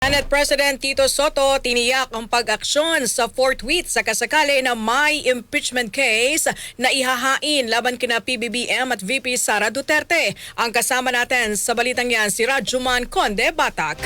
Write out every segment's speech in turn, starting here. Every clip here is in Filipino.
Senate President Tito Soto tiniyak ang pag-aksyon sa forthwith sa kasakali na may impeachment case na ihahain laban kina PBBM at VP Sara Duterte. Ang kasama natin sa balitang yan si Rajuman Conde Batak.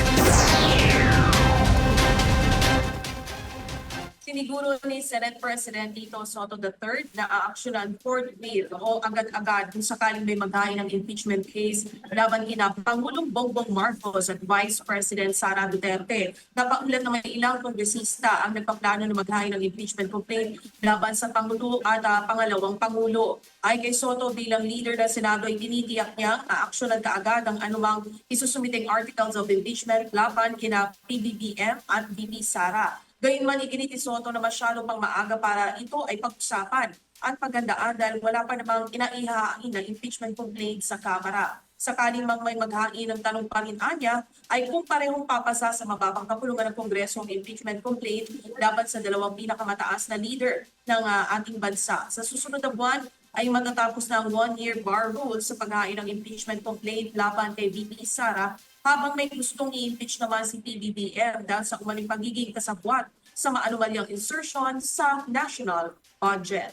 Siniguro ni Senate President Tito Soto III na aaksyonan forthwith o agad-agad kung sakaling may maghain ng impeachment case laban kina Pangulong Bongbong Marcos at Vice President Sara Duterte. Napaulat na may ilang kongresista ang nagpaplano na maghain ng impeachment complaint laban sa Pangulo at pangalawang Pangulo. Ay kay Soto bilang leader ng Senado ay tinitiyak niyang aaksyonan kaagad ang anumang isusumiting articles of impeachment laban kina PBBM at VP Sara. Gayunman iginit ni Soto na masyado pang maaga para ito ay pag-usapan at paghandaan dahil wala pa namang inaihahain ng impeachment complaint sa Kamara. Sakaling mang may maghain ng tanong pa rin anya ay kung parehong papasa sa mababang kapulungan ng Kongreso ang impeachment complaint laban sa dalawang pinakamataas na leader ng ating bansa. Sa susunod na buwan ay matatapos na ang one-year bar rule sa paghain ng impeachment complaint laban kay VP Sara habang may gustong i-impeach naman si PBBM dahil sa umaling pagiging kasabwat sa maanumalyang insertion sa national budget.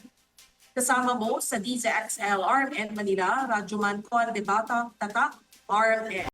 Kasama mo sa DZXL RMN Manila, Rajuman Conde Batak, Tatak, RMN.